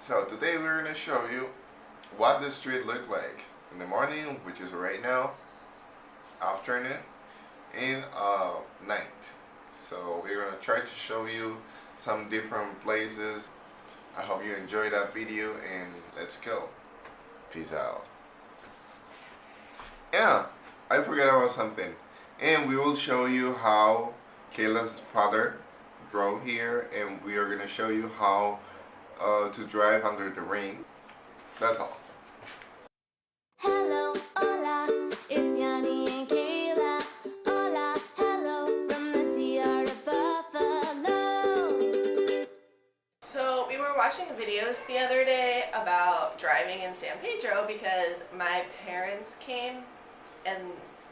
So today we're gonna show you what the street look like in the morning, which is right now, afternoon, and night. So we're gonna try to show you some different places. I hope you enjoy that video, and let's go. Peace out. Yeah, I forgot about something. And we will show you how Kayla's father drove here, and we are gonna show you how to drive under the rain. That's all. Hello, hola, it's Yonny and Kayla. Hola, hello from the DR to Buffalo. So we were watching videos the other day about driving in San Pedro because my parents came and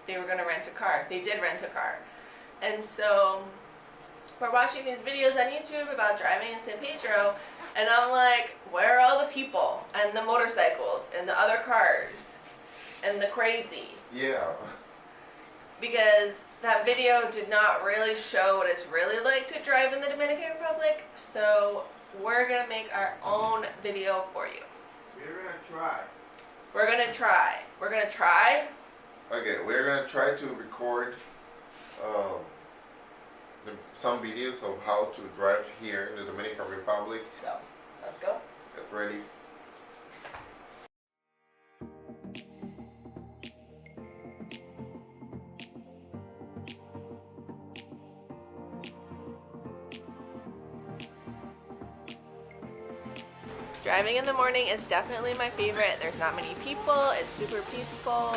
they were going to rent a car. They did rent a car. And so we're watching these videos on YouTube about driving in San Pedro, and I'm like, where are all the people and the motorcycles and the other cars and the crazy? Yeah. Because that video did not really show what it's really like to drive in the Dominican Republic, so we're gonna make our own video for you. We're gonna try. We're gonna try. We're gonna try. Okay, we're gonna try to record some videos of how to drive here in the Dominican Republic. So, let's go. Get ready. Driving in the morning is definitely my favorite. There's not many people. It's super peaceful.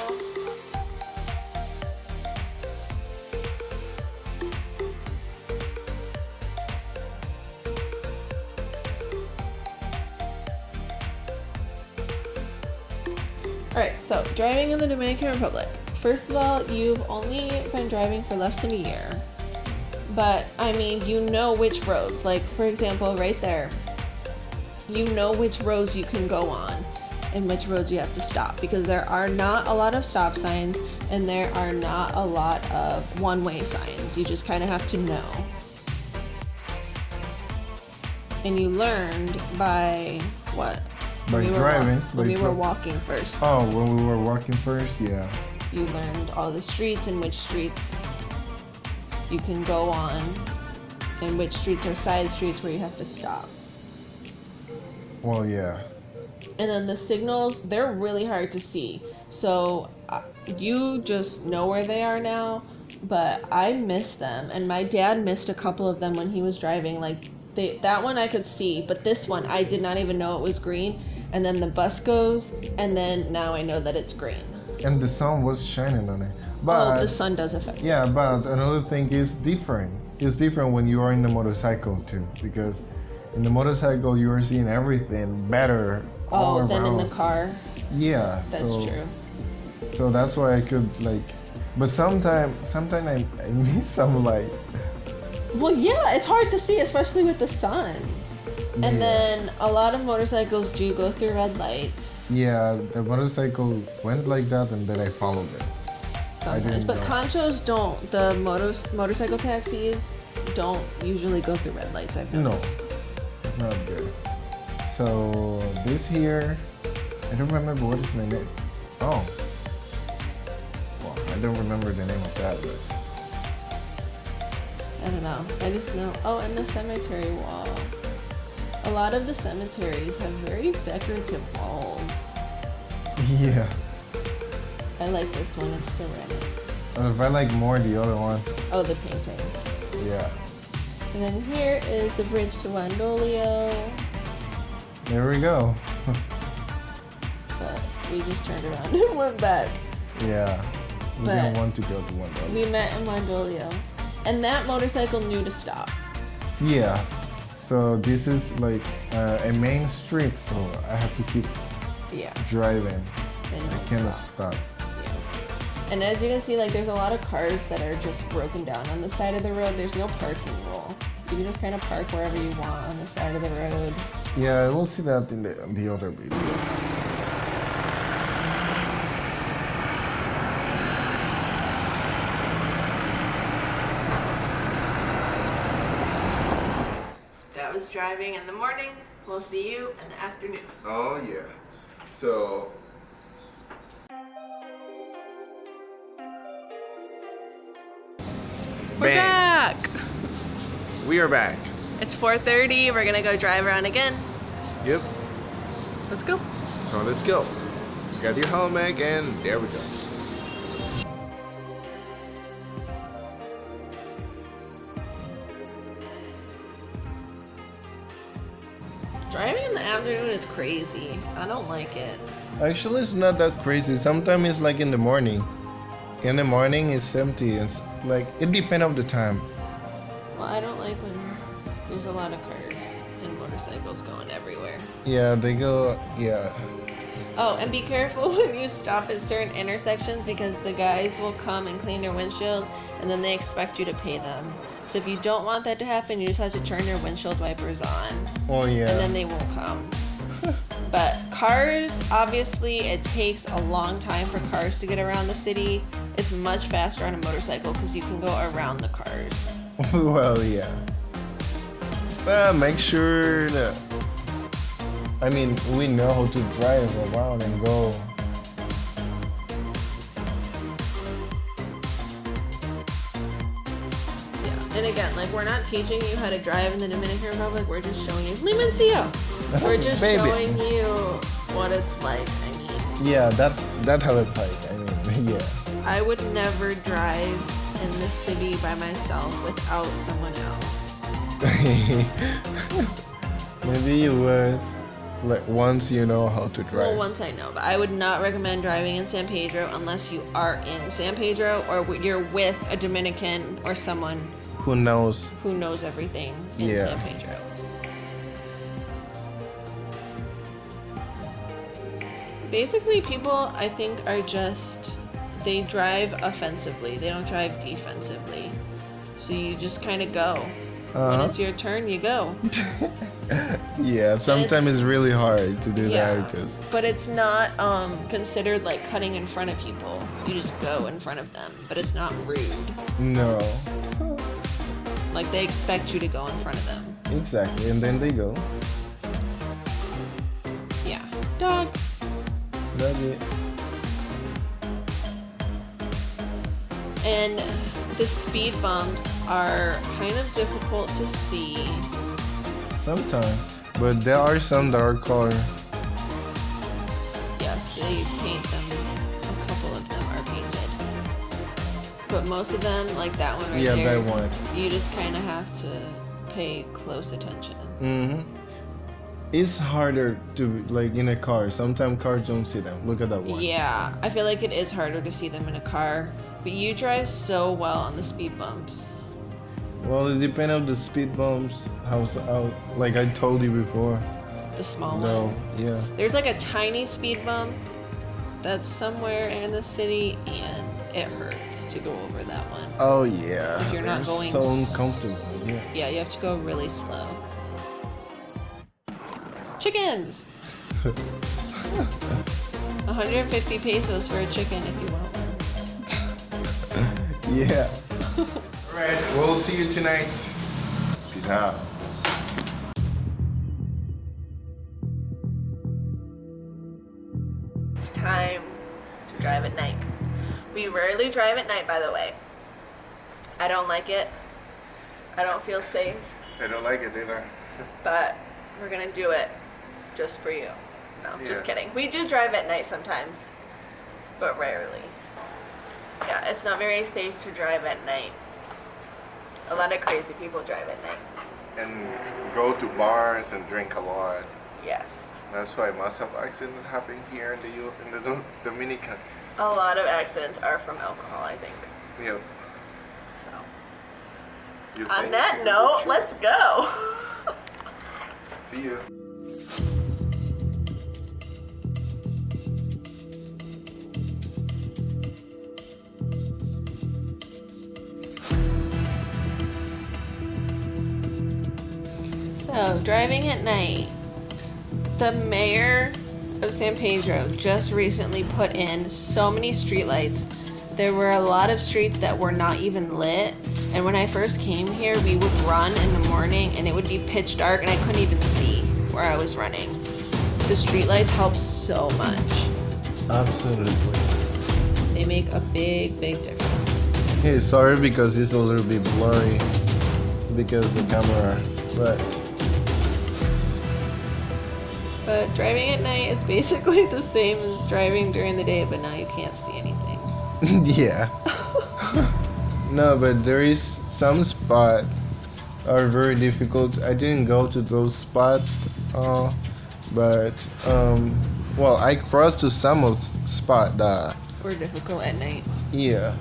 Alright, so driving in the Dominican Republic. First of all, you've only been driving for less than a year. But, I mean, you know which roads. Like, for example, right there. You know which roads you can go on and which roads you have to stop. Because there are not a lot of stop signs and there are not a lot of one-way signs. You just kind of have to know. And you learned by what? By driving. When we were walking first. Oh, when we were walking first, yeah. You learned all the streets and which streets you can go on and which streets are side streets where you have to stop. Well, yeah. And then the signals, they're really hard to see. So you just know where they are now, but I miss them. And my dad missed a couple of them when he was driving. Like that one I could see, but this one I did not even know it was green. And then the bus goes, and then now I know that it's green. And the sun was shining on it. But the sun does affect it. Yeah, but another thing is different. It's different when you are in the motorcycle too, because in the motorcycle you are seeing everything better all than around. in the car. Yeah. That's true. So that's why I could but sometimes I miss some light. Well, yeah, it's hard to see, especially with the sun. And then a lot of motorcycles do go through red lights. Yeah, the motorcycle went like that, and then I followed it. Sometimes, but conchos don't. The motorcycle taxis don't usually go through red lights, I've noticed. No, not good. So this here, I don't remember what is the name. Oh, well, I don't remember the name of that, but I don't know. I just know. Oh, and the cemetery wall. A lot of the cemeteries have very decorative walls. yeah. I like this one. It's ceramic. If I like more the other one. Oh, the painting. Yeah. And then here is the bridge to Wandolio. There we go. But we just turned around and went back. Yeah. We But didn't want to go to one. We met in Wandolio. And that motorcycle knew to stop. Yeah. So this is like a main street, so I have to keep driving. And I cannot stop. Yeah. And as you can see, like there's a lot of cars that are just broken down on the side of the road. There's no parking rule. You can just kind of park wherever you want on the side of the road. Yeah, we'll see that in the other video. driving in the morning. We'll see you in the afternoon. Oh yeah. So We're back. we are back. It's 4:30. We're gonna go drive around again. Yep. Let's go. So let's go. Got your helmet and there we go. Driving in the afternoon is crazy. I don't like it. Actually, it's not that crazy. Sometimes it's like in the morning. In the morning, it's empty. It's like it depends on the time. Well, I don't like when there's a lot of cars and motorcycles going everywhere. Yeah, they go. Yeah. Oh, and be careful when you stop at certain intersections because the guys will come and clean your windshield and then they expect you to pay them. So if you don't want that to happen, you just have to turn your windshield wipers on. Oh yeah. And then they won't come. But cars, obviously, it takes a long time for cars to get around the city. It's much faster on a motorcycle because you can go around the cars. Well, yeah. But make sure that. I mean, we know how to drive around and go. Yeah. And again, like we're not teaching you how to drive in the Dominican Republic. We're just showing you. Limencia. We're just Baby. showing you what it's like. I mean, Yeah, that's how it's like. I mean, yeah. I would never drive in this city by myself without someone else. Maybe you would. Like once you know how to drive. Well, once I know, but I would not recommend driving in San Pedro unless you are in San Pedro or you're with a Dominican or someone Who knows? who knows everything in Yeah. San Pedro. Basically, people, I think, are just, they drive offensively. They don't drive defensively. So you just kind of go. When it's your turn, you go. Yeah, sometimes it's really hard to do Yeah. that because But it's not considered like cutting in front of people. You just go in front of them. But it's not rude. no, Like they expect you to go in front of them. exactly, and then they go. Yeah. Dog. That's it. And the speed bumps are kind of difficult to see. Sometimes, but there are some that are colored. Yes, they paint them. A couple of them are painted. But most of them, like that one right Yeah, there, that one. you just kind of have to pay close attention. Mm-hmm. It's harder to like in a car. Sometimes cars don't see them. Look at that one. Yeah, I feel like it is harder to see them in a car. But you drive so well on the speed bumps. Well, it depends on the speed bumps. How like I told you before. The small No, one. yeah. There's like a tiny speed bump that's somewhere in the city, and it hurts to go over that one. Oh yeah. If you're not They're going so uncomfortable. Yeah. Yeah, you have to go really slow. Chickens! 150 pesos for a chicken if you want one. Yeah. Alright, we'll see you tonight. Peace out. It's time to drive at night. We rarely drive at night, by the way. I don't like it. I don't feel safe, I don't like it either. but we're gonna do it just for you. No, just Yeah. kidding. We do drive at night sometimes, but rarely. Yeah, it's not very safe to drive at night. A lot of crazy people drive at night. And go to bars and drink a lot. Yes. That's why most of accidents happen here in the Dominican. A lot of accidents are from alcohol, I think. Yep. So, You on think? that Is it note, true? let's go. See you. So, driving at night. The mayor of San Pedro just recently put in so many streetlights there were a lot of streets that were not even lit. And when I first came here, we would run in the morning and it would be pitch dark and I couldn't even see where I was running. The streetlights help so much. Absolutely. They make a big, big difference. Hey, sorry because it's a little bit blurry because of the camera, But driving at night is basically the same as driving during the day, but now you can't see anything. yeah. No, but there is some spots are very difficult. I didn't go to those spots, but well, I crossed to some of spot that Or difficult at night. yeah.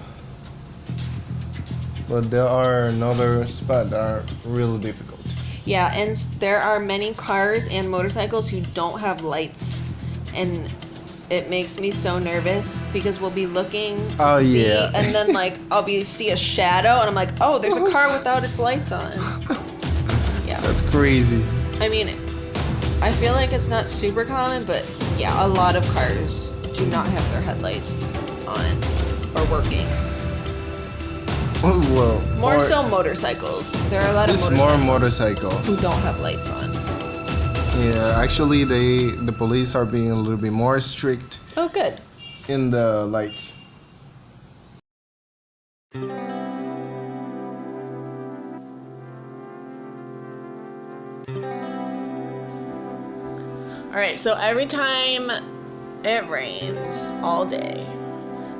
But there are another spot that are really difficult. Yeah, and there are many cars and motorcycles who don't have lights, and it makes me so nervous because we'll be looking to see, yeah. and then like I'll see a shadow, and I'm like, oh, there's a car without its lights on. Yeah, That's crazy. I mean, I feel like it's not super common, but yeah, a lot of cars do not have their headlights on or working. Well, More so motorcycles. There are a lot of There's motorcycles more motorcycles. who don't have lights on. Yeah, actually, the police are being a little bit more strict Oh, good. in the lights. All right, so every time it rains all day,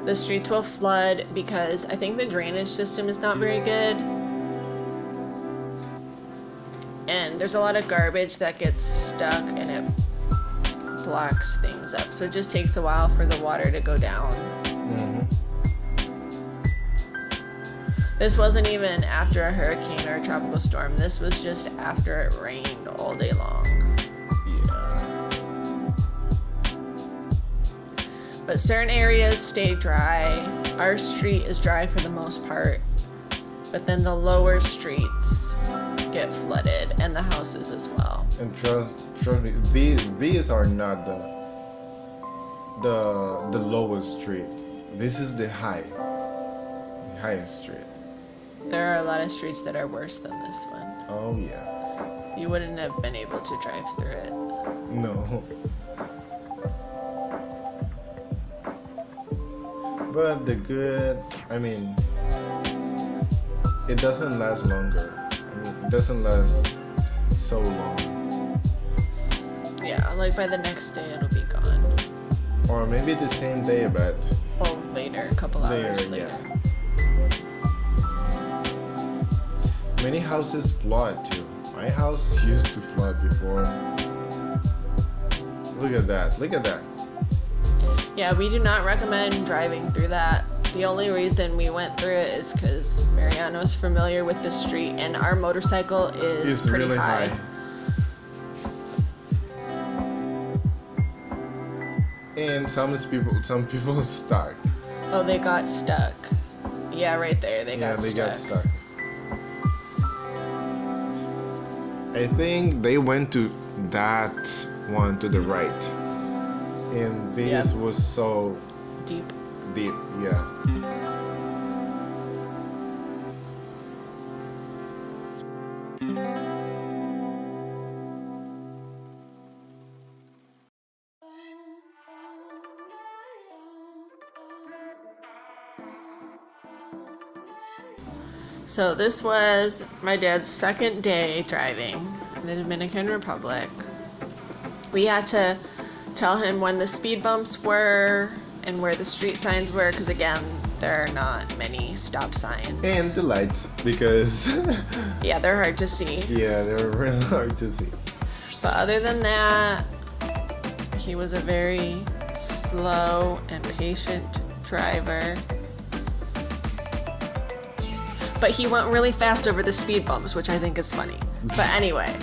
the streets will flood because I think the drainage system is not very good. And there's a lot of garbage that gets stuck and it blocks things up. So it just takes a while for the water to go down. Mm-hmm. This wasn't even after a hurricane or a tropical storm. This was just after it rained all day long. Yeah. But certain areas stay dry. Our street is dry for the most part. But then the lower streets get flooded and the houses as well. And trust me, these are not the lowest street. This is the highest street. There are a lot of streets that are worse than this one. Oh yeah. You wouldn't have been able to drive through it. No. But it doesn't last longer. It doesn't last so long. Yeah, like by the next day it'll be gone. Or maybe the same day, but Or later, a couple hours later. yeah. Many houses flood too. My house used to flood before. Look at that. Yeah, we do not recommend driving through that. The only reason we went through it is because Mariano's familiar with the street and our motorcycle is It's pretty really high. And some people stuck. Oh, they got stuck. Yeah, right there. They got stuck. I think they went to that one to the right. And this was so Deep. deep, yeah. So this was my dad's second day driving in the Dominican Republic. We had to tell him when the speed bumps were and where the street signs were, because again, there are not many stop signs. And the lights, because Yeah, they're hard to see. yeah, they're really hard to see. But other than that, he was a very slow and patient driver. But he went really fast over the speed bumps, which I think is funny. But anyway,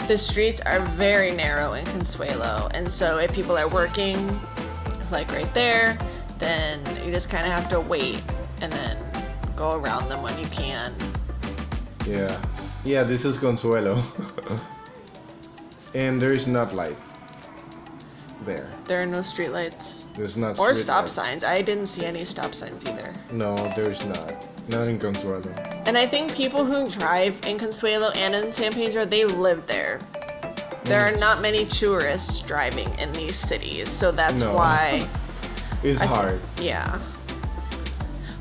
the streets are very narrow in Consuelo, and so if people are working, like right there, then you just kind of have to wait and then go around them when you can. Yeah, this is Consuelo. And there is not light. there. There are no streetlights There's not or street stop lights. signs. I didn't see any stop signs either. No, there's not. Not in Consuelo. And I think people who drive in Consuelo and in San Pedro, they live there. There are not many tourists driving in these cities, so that's No. why. It's hard. Yeah.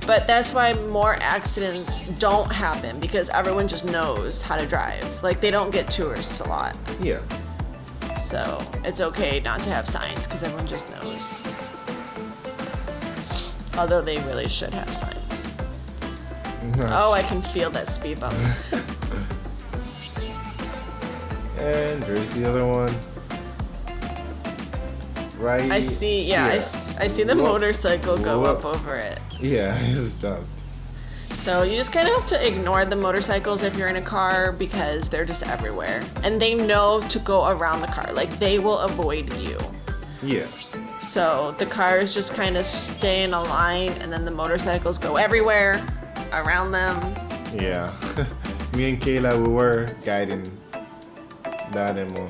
But that's why more accidents don't happen because everyone just knows how to drive. Like, they don't get tourists a lot. Yeah. So it's okay not to have signs because everyone just knows. Although they really should have signs. Oh, I can feel that speed bump. And there's the other one. Right. I see, yeah, here. I see the Whoa. motorcycle go Whoa. up over it. Yeah, it's stopped. So you just kind of have to ignore the motorcycles if you're in a car because they're just everywhere. And they know to go around the car. Like, they will avoid you. Yeah. So the cars just kind of stay in a line and then the motorcycles go everywhere around them. Yeah. Me and Kayla, we were guiding Dad and Mom.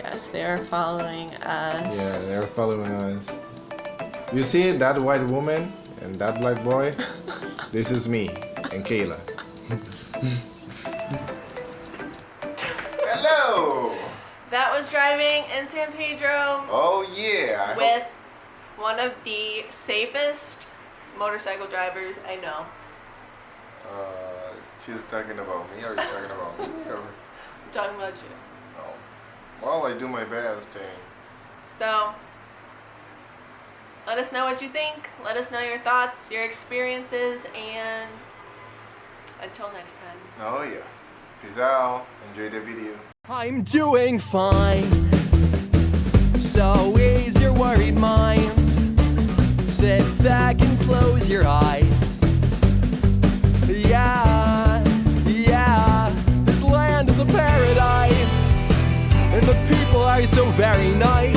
Yes, they are following us. Yeah, they're following us. You see that white woman and that black boy? This is me and Kayla. Hello. That was driving in San Pedro Oh yeah. I with one of the safest motorcycle drivers I know. She's talking about me. Are you talking about me? Or? I'm talking about you. Oh. Well, I do my best. And So, let us know what you think. Let us know your thoughts, your experiences, and until next time. oh yeah. Peace out. Enjoy the video. I'm doing fine. So ease your worried mind. Sit back and close your eyes. Yeah, yeah, this land is a paradise. And the people are so very nice.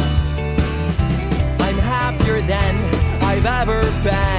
I'm happier than I've ever been.